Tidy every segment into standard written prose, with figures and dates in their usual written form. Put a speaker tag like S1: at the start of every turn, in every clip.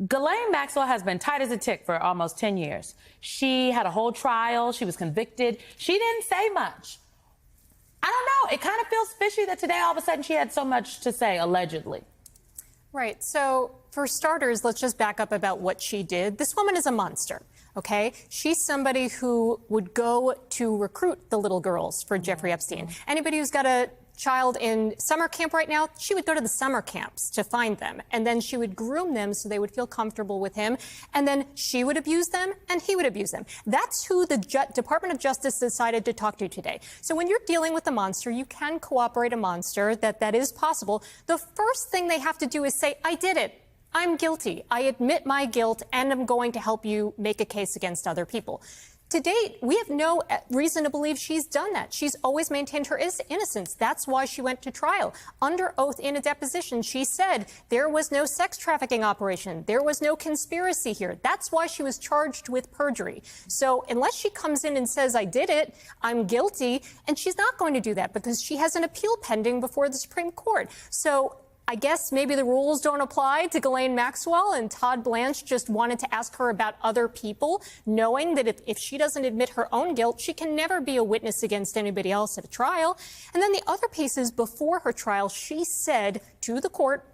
S1: Ghislaine Maxwell has been tight as a tick for almost 10 years. She had a whole trial. She was convicted. She didn't say much. I don't know. It kind of feels fishy that today, all of a sudden, she had so much to say, allegedly.
S2: Right. So, for starters, let's just back up about what she did. This woman is a monster. Okay? She's somebody who would go to recruit the little girls for Jeffrey Epstein. Anybody who's got a child in summer camp right now, she would go to the summer camps to find them. And then she would groom them so they would feel comfortable with him. And then she would abuse them and he would abuse them. That's who the Department of Justice decided to talk to today. So when you're dealing with a monster, you can cooperate a monster, that is possible. The first thing they have to do is say, I did it. I'm guilty. I admit my guilt and I'm going to help you make a case against other people. To date, we have no reason to believe she's done that. She's always maintained her innocence. That's why she went to trial. Under oath in a deposition, she said there was no sex trafficking operation. There was no conspiracy here. That's why she was charged with perjury. So unless she comes in and says, I did it, I'm guilty, and she's not going to do that because she has an appeal pending before the Supreme Court. So I guess maybe the rules don't apply to Ghislaine Maxwell, and Todd Blanche just wanted to ask her about other people, knowing that if she doesn't admit her own guilt, she can never be a witness against anybody else at a trial. And then the other piece is before her trial, she said to the court,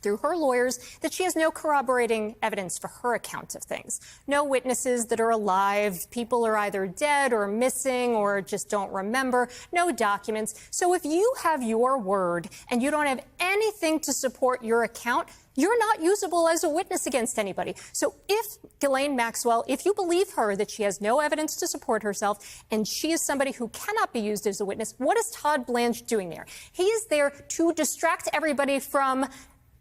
S2: through her lawyers, that she has no corroborating evidence for her account of things. No witnesses that are alive. People are either dead or missing or just don't remember. No documents. So if you have your word and you don't have anything to support your account, you're not usable as a witness against anybody. So if Ghislaine Maxwell, if you believe her that she has no evidence to support herself and she is somebody who cannot be used as a witness, what is Todd Blanche doing there? He is there to distract everybody from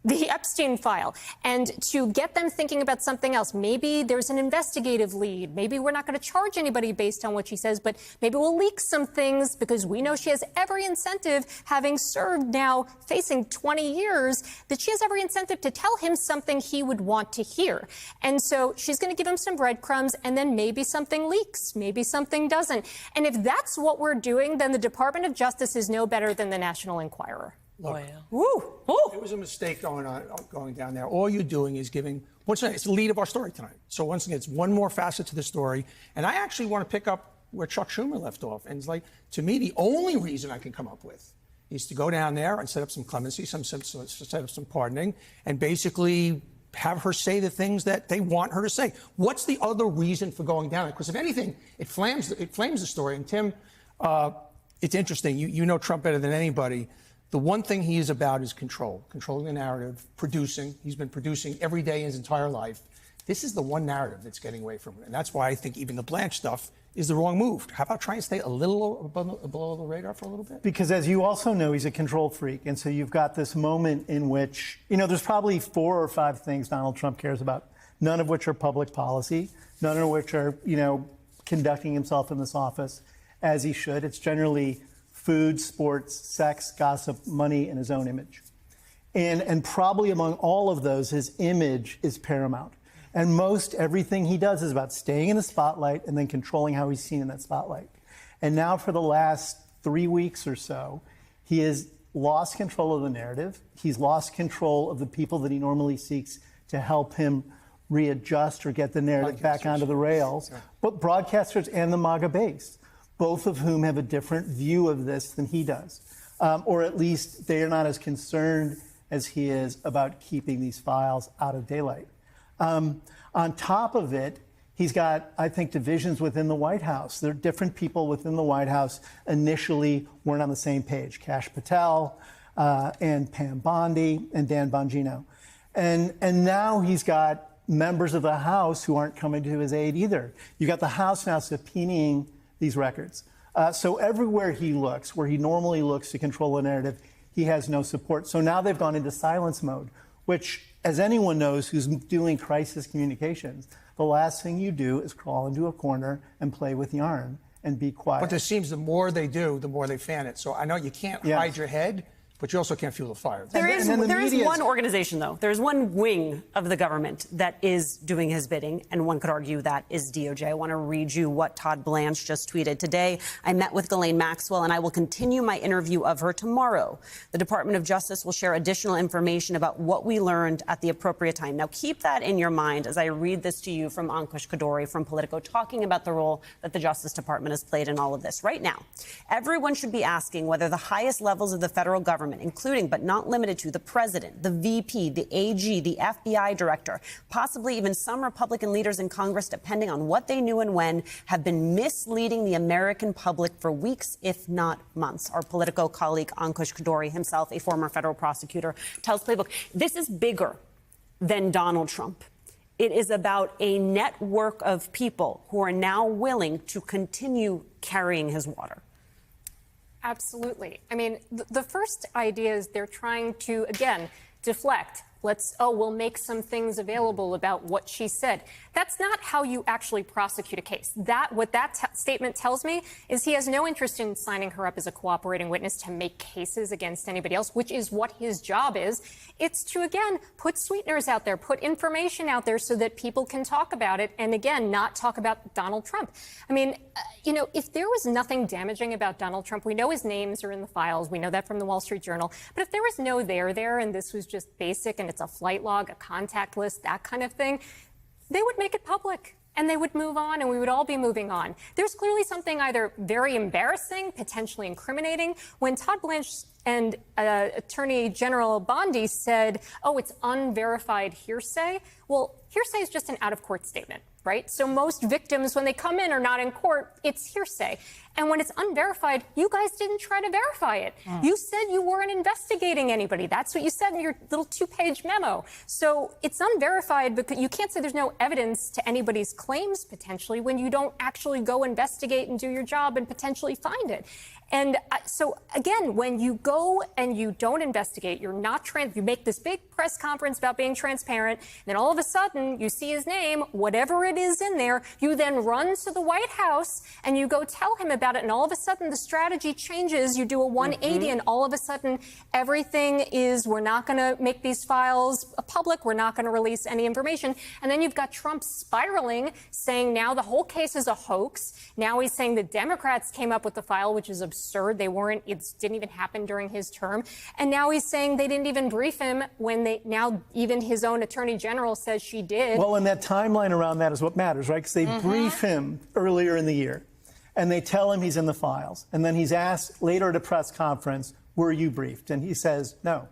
S2: the Epstein file and to get them thinking about something else. Maybe there's an investigative lead. Maybe we're not going to charge anybody based on what she says, but maybe we'll leak some things because we know she has every incentive, having served now facing 20 years, that she has every incentive to tell him something he would want to hear. And so she's going to give him some breadcrumbs and then maybe something leaks, maybe something doesn't. And if that's what we're doing, then the Department of Justice is no better than the National Enquirer.
S3: Look, it was a mistake going down there. All you're doing is giving, it's the lead of our story tonight. So once again, it's one more facet to the story. And I actually want to pick up where Chuck Schumer left off. And it's like, to me, the only reason I can come up with is to go down there and set up some clemency, set up some pardoning, and basically have her say the things that they want her to say. What's the other reason for going down there? Because if anything, it flames the story. And Tim, it's interesting. You know Trump better than anybody. The one thing he is about is controlling the narrative, producing. He's been producing every day in his entire life. This is the one narrative that's getting away from him. And that's why I think even the Blanche stuff is the wrong move. How about trying to stay a little below the radar for a little bit?
S4: Because as you also know, he's a control freak. And so you've got this moment in which, there's probably 4 or 5 things Donald Trump cares about, none of which are public policy, none of which are, conducting himself in this office as he should. It's generally food, sports, sex, gossip, money, and his own image. And probably among all of those, his image is paramount. And most everything he does is about staying in the spotlight and then controlling how he's seen in that spotlight. And now for the last 3 weeks or so, he has lost control of the narrative. He's lost control of the people that he normally seeks to help him readjust or get the narrative back onto the rails. Yeah. But broadcasters and the MAGA base, both of whom have a different view of this than he does. Or at least they are not as concerned as he is about keeping these files out of daylight. On top of it, he's got, I think, divisions within the White House. There are different people within the White House initially weren't on the same page. Kash Patel and Pam Bondi and Dan Bongino. And now he's got members of the House who aren't coming to his aid either. You've got the House now subpoenaing these records. So everywhere he looks, where he normally looks to control the narrative, he has no support. So now they've gone into silence mode, which, as anyone knows who's doing crisis communications, the last thing you do is crawl into a corner and play with yarn and be quiet.
S3: But it seems the more they do, the more they fan it. So I know you can't hide your head, but you also can't fuel the fire.
S5: There is one organization, though. There's one wing of the government that is doing his bidding, and one could argue that is DOJ. I want to read you what Todd Blanche just tweeted. Today, I met with Ghislaine Maxwell, and I will continue my interview of her tomorrow. The Department of Justice will share additional information about what we learned at the appropriate time. Now, keep that in your mind as I read this to you from Ankush Khardori from Politico, talking about the role that the Justice Department has played in all of this. Right now, everyone should be asking whether the highest levels of the federal government, including but not limited to the president, the VP, the AG, the FBI director, possibly even some Republican leaders in Congress, depending on what they knew and when, have been misleading the American public for weeks, if not months. Our Politico colleague Ankush Khardori, himself a former federal prosecutor, tells Playbook this is bigger than Donald Trump. It is about a network of people who are now willing to continue carrying his water.
S2: Absolutely. I mean, the first idea is they're trying to, again, deflect. We'll make some things available about what she said. That's not how you actually prosecute a case. What that statement tells me is he has no interest in signing her up as a cooperating witness to make cases against anybody else, which is what his job is. It's to, again, put sweeteners out there, put information out there so that people can talk about it, and again, not talk about Donald Trump. I mean, if there was nothing damaging about Donald Trump, we know his names are in the files. We know that from the Wall Street Journal. But if there was no there and this was just basic and it's a flight log, a contact list, that kind of thing, they would make it public and they would move on and we would all be moving on. There's clearly something either very embarrassing, potentially incriminating. When Todd Blanche and Attorney General Bondi said, it's unverified hearsay. Well, hearsay is just an out-of-court statement, right? So most victims, when they come in, are not in court. It's hearsay. And when it's unverified, you guys didn't try to verify it. You said you weren't investigating anybody. That's what you said in your little 2-page memo. So it's unverified because you can't say there's no evidence to anybody's claims potentially when you don't actually go investigate and do your job and potentially find it. And so, again, when you go and you don't investigate, you're not you make this big press conference about being transparent, and then all of a sudden you see his name, whatever it is in there, you then run to the White House and you go tell him about it, and all of a sudden the strategy changes. You do a 180, and all of a sudden everything is, we're not going to make these files public, we're not going to release any information. And then you've got Trump spiraling, saying now the whole case is a hoax. Now he's saying the Democrats came up with the file, which is absurd. It didn't even happen during his term. And now he's saying they didn't even brief him when now even his own attorney general says she did.
S4: Well, and that timeline around that is what matters, right? Because they brief him earlier in the year and they tell him he's in the files. And then he's asked later at a press conference, were you briefed? And he says, no.